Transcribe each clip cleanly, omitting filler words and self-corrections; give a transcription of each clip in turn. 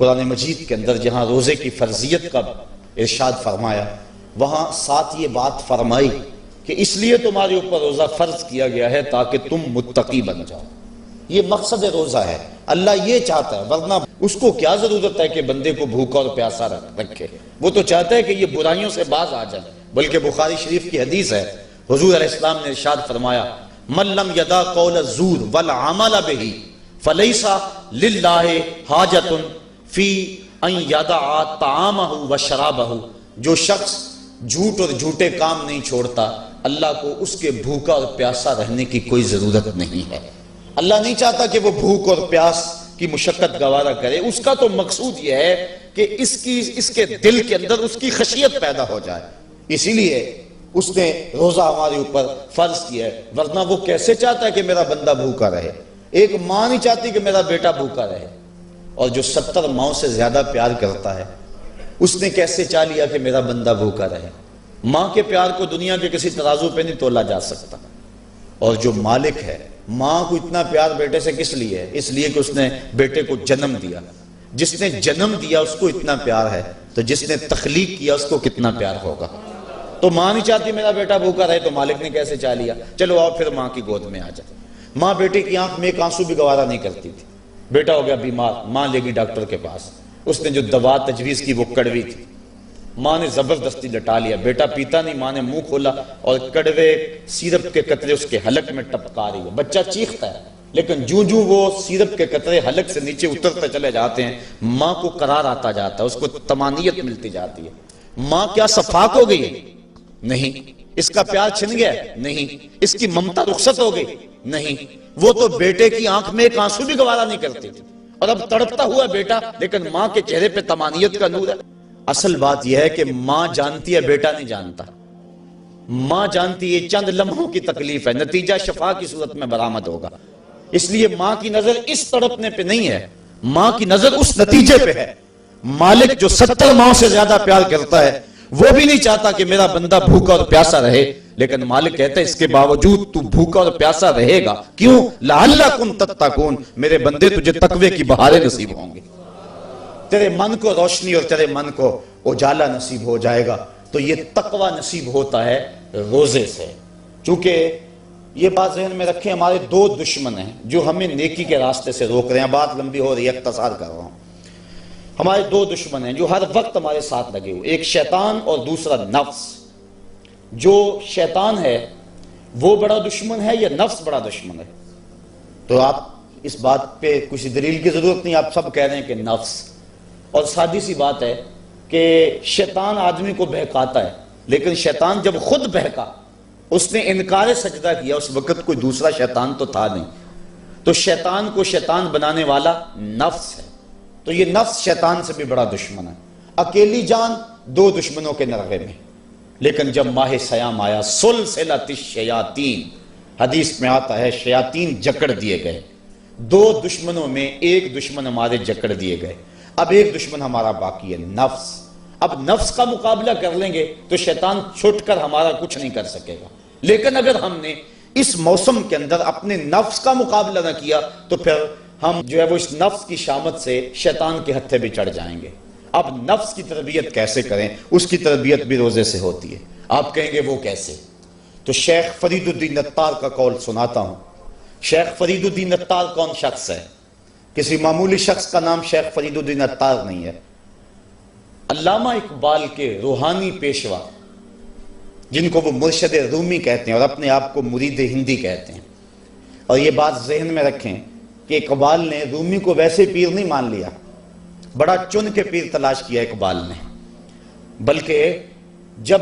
قرآن مجید کے اندر جہاں روزے کی فرضیت کا ارشاد فرمایا، وہاں ساتھ یہ بات فرمائی کہ اس لیے تمہارے اوپر روزہ فرض کیا گیا ہے تاکہ تم متقی بن جاؤ۔ یہ مقصد روزہ ہے، اللہ یہ چاہتا ہے، ورنہ اس کو کیا ضرورت ہے کہ بندے کو بھوکا اور پیاسا رکھے؟ وہ تو چاہتا ہے کہ یہ برائیوں سے باز آ جائے۔ بلکہ بخاری شریف کی حدیث ہے، حضور علیہ السلام نے ارشاد فرمایا، من لم یدع قول الزور والعمل بہ فلیس للہ حاجۃ فی ان یدع طعامہ وشرابہ۔ جو شخص جھوٹ اور جھوٹے کام نہیں چھوڑتا، اللہ کو اس کے بھوکا اور پیاسا رہنے کی کوئی ضرورت نہیں ہے۔ اللہ نہیں چاہتا کہ وہ بھوک اور پیاس کی مشقت گوارا کرے، اس کا تو مقصود یہ ہے کہ اس کے دل کے اندر اس کی خشیت پیدا ہو جائے۔ اسی لیے اس نے روزہ ہمارے اوپر فرض کیا ہے، ورنہ وہ کیسے چاہتا ہے کہ میرا بندہ بھوکا رہے؟ ایک ماں نہیں چاہتی کہ میرا بیٹا بھوکا رہے، اور جو 70 ماؤں سے زیادہ پیار کرتا ہے اس نے کیسے چاہ لیا کہ میرا بندہ بھوکا رہے؟ ماں کے پیار کو دنیا کے کسی ترازو پہ نہیں تولا جا سکتا۔ اور جو مالک ہے، ماں کو اتنا پیار بیٹے سے کس لیے ہے؟ اس لیے کہ اس نے بیٹے کو جنم دیا۔ جس نے جنم دیا اس کو اتنا پیار ہے، تو جس نے تخلیق کیا اس کو کتنا پیار ہوگا؟ تو ماں نہیں چاہتی میرا بیٹا بھوکا رہے، تو مالک نے کیسے چاہ لیا؟ چلو آؤ پھر ماں کی گود میں آ جائے۔ ماں بیٹے کی آنکھ میں ایک آنسو بھی گوارا نہیں کرتی تھی۔ بیٹا ہو گیا بیمار، ماں لے گی ڈاکٹر کے پاس، اس نے جو دوا تجویز کی وہ کڑوی تھی، ماں نے زبردستی لٹا لیا، بیٹا پیتا نہیں، ماں نے منہ کھولا اور کڑوے سیرپ کے قطرے اس کے حلق میں ٹپکا رہی ہے۔ بچہ چیختا ہے، لیکن جوں وہ سیرپ کے قطرے حلق سے نیچے اترتے چلے جاتے ہیں، ماں کو قرار آتا جاتا ہے، اس کو طمانینت ملتی جاتی ہے۔ ماں کیا صفاق ہو گئی؟ نہیں۔ اس کا پیار چھن گیا؟ نہیں۔ اس کی ممتا رخصت ہو گئی؟ نہیں۔ وہ تو بیٹے کی آنکھ میں ایک آنسو بھی گوارا نہیں کرتی تھی، اور اب تڑپتا ہوا بیٹا، لیکن ماں کے چہرے پہ طمانینت کا نور ہے۔ اصل بات یہ ہے کہ ماں جانتی ہے، بیٹا نہیں جانتا۔ ماں جانتی ہے چند لمحوں کی تکلیف ہے، نتیجہ شفا کی صورت میں برآمد ہوگا۔ اس لیے ماں کی نظر اس تڑپنے پہ نہیں ہے، ماں کی نظر اس نتیجے پہ ہے۔ مالک جو 70 ماؤں سے زیادہ پیار کرتا ہے، وہ بھی نہیں چاہتا کہ میرا بندہ بھوکا اور پیاسا رہے، لیکن مالک کہتا ہے اس کے باوجود تو بھوکا اور پیاسا رہے گا، کیوں؟ لعلکم تتقون، میرے بندے تجھے تقوی کی بہاریں نصیب ہوں گی، تیرے من کو روشنی اور تیرے من کو اجالا نصیب ہو جائے گا۔ تو یہ تقوی نصیب ہوتا ہے روزے سے۔ چونکہ یہ بات ذہن میں رکھیں، ہمارے 2 دشمن ہیں جو ہمیں نیکی کے راستے سے روک رہے ہیں۔ بات لمبی ہو رہی ہے، اختصار کر رہا ہوں۔ ہمارے 2 دشمن ہیں جو ہر وقت ہمارے ساتھ لگے ہوئے، ایک شیطان اور دوسرا نفس۔ جو شیطان ہے وہ بڑا دشمن ہے یا نفس بڑا دشمن ہے؟ تو آپ اس بات پہ کسی دلیل کی ضرورت نہیں، آپ سب کہہ رہے ہیں کہ نفس۔ اور سادی سی بات ہے کہ شیطان آدمی کو بہکاتا ہے، لیکن شیطان جب خود بہکا، اس نے انکار سجدہ کیا، اس وقت کوئی دوسرا شیطان تو تھا نہیں۔ تو شیطان کو شیطان بنانے والا نفس ہے، تو یہ نفس شیطان سے بھی بڑا دشمن ہے۔ اکیلی جان 2 دشمنوں کے نرغے میں، لیکن جب ماہ سیام آیا، سلسلۃ الشیاطین، حدیث میں آتا ہے شیاطین جکڑ دیے گئے۔ 2 دشمنوں میں ایک دشمن ہمارے جکڑ دیے گئے، اب ایک دشمن ہمارا باقی ہے، نفس۔ اب نفس کا مقابلہ کر لیں گے تو شیطان چھٹ کر ہمارا کچھ نہیں کر سکے گا، لیکن اگر ہم نے اس موسم کے اندر اپنے نفس کا مقابلہ نہ کیا تو پھر ہم جو ہے وہ اس نفس کی شامت سے شیطان کے ہتھے بھی چڑھ جائیں گے۔ اب نفس کی تربیت کیسے کریں؟ اس کی تربیت بھی روزے سے ہوتی ہے۔ آپ کہیں گے وہ کیسے؟ تو شیخ فرید الدین عطار کا قول سناتا ہوں۔ شیخ فرید الدین عطار کون شخص ہے؟ کسی معمولی شخص کا نام شیخ فرید الدین عطار نہیں ہے۔ علامہ اقبال کے روحانی پیشوا، جن کو وہ مرشد رومی کہتے ہیں اور اپنے آپ کو مرید ہندی کہتے ہیں۔ اور یہ بات ذہن میں رکھیں کہ اقبال نے رومی کو ویسے پیر نہیں مان لیا، بڑا چن کے پیر تلاش کیا اقبال نے، بلکہ جب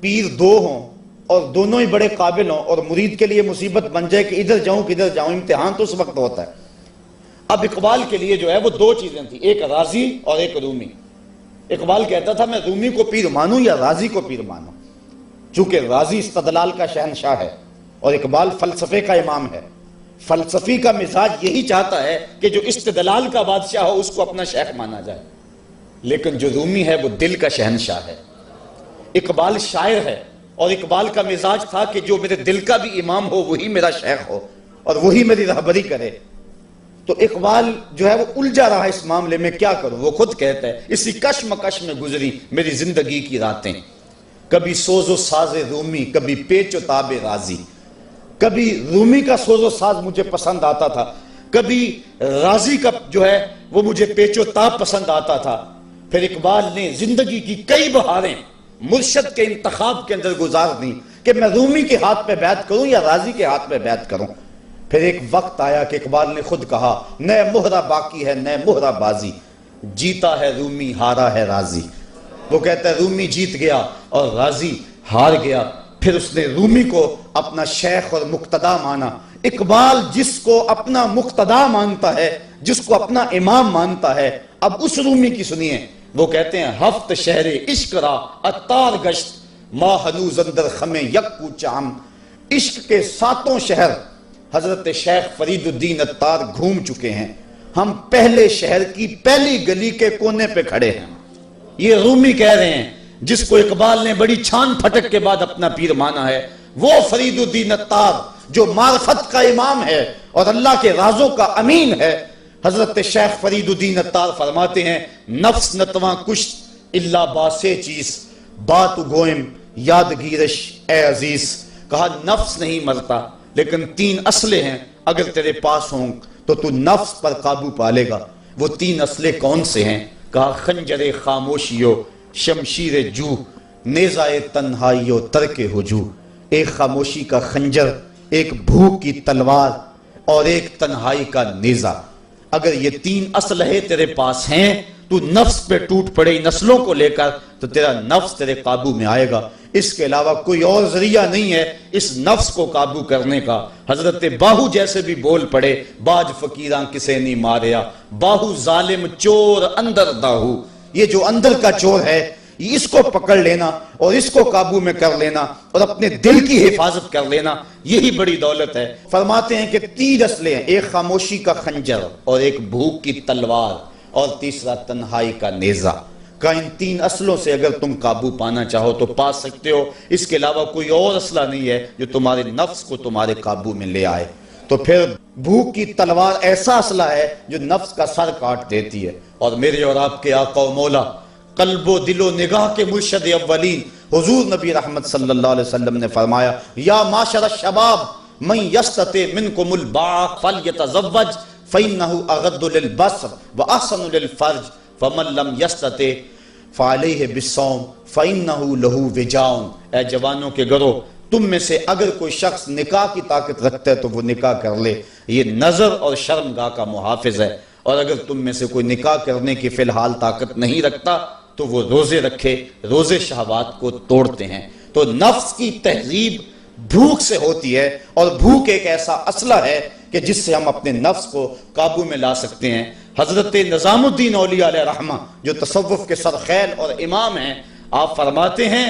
پیر 2 ہوں اور دونوں ہی بڑے قابل ہوں اور مرید کے لیے مصیبت بن جائے کہ ادھر جاؤں کدھر جاؤں، امتحان تو اس وقت ہوتا ہے۔ اب اقبال کے لیے جو ہے وہ 2 چیزیں تھیں، ایک راضی اور ایک رومی۔ اقبال کہتا تھا میں رومی کو پیر مانوں یا راضی کو پیر مانوں، چونکہ راضی استدلال کا شہنشاہ ہے اور اقبال فلسفے کا امام ہے۔ فلسفی کا مزاج یہی چاہتا ہے کہ جو استدلال کا بادشاہ ہو اس کو اپنا شیخ مانا جائے، لیکن جو رومی ہے وہ دل کا شہنشاہ ہے۔ اقبال شاعر ہے اور اقبال کا مزاج تھا کہ جو میرے دل کا بھی امام ہو وہی میرا شیخ ہو اور وہی میری رہبری کرے۔ تو اقبال جو ہے وہ الجھا رہا اس معاملے میں، کیا کروں؟ وہ خود کہتا ہے اسی کشمکش میں گزری میری زندگی کی راتیں، کبھی سوز و ساز رومی، کبھی پیچ و تاب رازی۔ کبھی رومی کا سوز و ساز مجھے پسند آتا تھا، کبھی رازی کا جو ہے وہ مجھے پیچ و تاب پسند آتا تھا۔ پھر اقبال نے زندگی کی کئی بہاریں مرشد کے انتخاب کے اندر گزار دیں کہ میں رومی کے ہاتھ پہ بیعت کروں یا رازی کے ہاتھ پہ بیعت کروں۔ پھر ایک وقت آیا کہ اقبال نے خود کہا نئے مہرہ باقی ہے نئے مہرہ بازی، جیتا ہے رومی ہارا ہے رازی۔ وہ کہتا ہے رومی جیت گیا اور رازی ہار گیا۔ پھر اس نے رومی کو اپنا شیخ اور مقتدا مانا۔ اقبال جس کو اپنا مقتدا مانتا ہے، جس کو اپنا امام مانتا ہے، اب اس رومی کی سنیے، وہ کہتے ہیں ہفت شہر عشق را اتار گشت ما ہنوز اندر خمیں یک کوچام۔ عشق کے 7 شہر حضرت شیخ فرید الدین اتار گھوم چکے ہیں، ہم پہلے شہر کی پہلی گلی کے کونے پہ کھڑے ہیں۔ یہ رومی کہہ رہے ہیں جس کو اقبال نے بڑی چھان پھٹک کے بعد اپنا پیر مانا ہے، وہ فرید الدین اتار جو معرفت کا امام ہے اور اللہ کے رازوں کا امین ہے۔ حضرت شیخ فرید الدین اتار فرماتے ہیں نفس نتواں کشت اللہ باسے چیز بات گوئم یادگیرش اے عزیز۔ کہا نفس نہیں مرتا لیکن 3 اسلحے ہیں، اگر تیرے پاس ہوں تو تو نفس پر قابو پالے گا۔ وہ 3 اسلحے کون سے ہیں؟ کہا خنجر خاموشیو شمشیر جو نیزہ تنہائیو ترک ہجو۔ ایک خاموشی کا خنجر، ایک بھوک کی تلوار اور ایک تنہائی کا نیزہ۔ اگر یہ 3 اسلحے تیرے پاس ہیں تو نفس پہ ٹوٹ پڑے نسلوں کو لے کر تو تیرا نفس تیرے قابو میں آئے گا۔ اس کے علاوہ کوئی اور ذریعہ نہیں ہے اس نفس کو قابو کرنے کا۔ حضرت باہو جیسے بھی بول پڑے باج فقیراں کسے نہیں ماریا، باہو ظالم چور اندر داہو۔ یہ جو اندر کا چور ہے اس کو پکڑ لینا اور اس کو قابو میں کر لینا اور اپنے دل کی حفاظت کر لینا، یہی بڑی دولت ہے۔ فرماتے ہیں کہ 3 اسلحے ہیں، ایک خاموشی کا خنجر اور ایک بھوک کی تلوار اور تیسرا تنہائی کا نیزہ۔ کہ ان 3 اسلحوں سے اگر تم قابو پانا چاہو تو پا سکتے ہو، اس کے علاوہ کوئی اور اسلحہ نہیں ہے جو تمہارے نفس کو تمہارے قابو میں لے آئے۔ تو پھر بھوک کی تلوار ایسا اسلحہ ہے جو نفس کا سر کاٹ دیتی ہے۔ اور میرے اور آپ کے آقا و مولا قلب و دل و نگاہ کے مرشد اولین حضور نبی رحمت صلی اللہ علیہ وسلم نے فرمایا یا معاشر الشباب من یستطع منکم الباء فلیتزوج فإنہ اغض للبصر واحسن للفرج فمن لم یستطع فعلیہ بالصوم فإنہ لہ وجاء۔ اے جوانوں کے گروہ، تم میں سے اگر کوئی شخص نکاح کی طاقت رکھتا ہے تو وہ نکاح کر لے، یہ نظر اور شرمگاہ کا محافظ ہے۔ اور اگر تم میں سے کوئی نکاح کرنے کی فی الحال طاقت نہیں رکھتا تو وہ روزے رکھے، روزے شہوات کو توڑتے ہیں۔ تو نفس کی تہذیب بھوک سے ہوتی ہے، اور بھوک ایک ایسا اسلحہ ہے کہ جس سے ہم اپنے نفس کو قابو میں لا سکتے ہیں۔ حضرت نظام الدین اولیاء علیہ رحمہ جو تصوف کے سرخیل اور امام ہیں، آپ فرماتے ہیں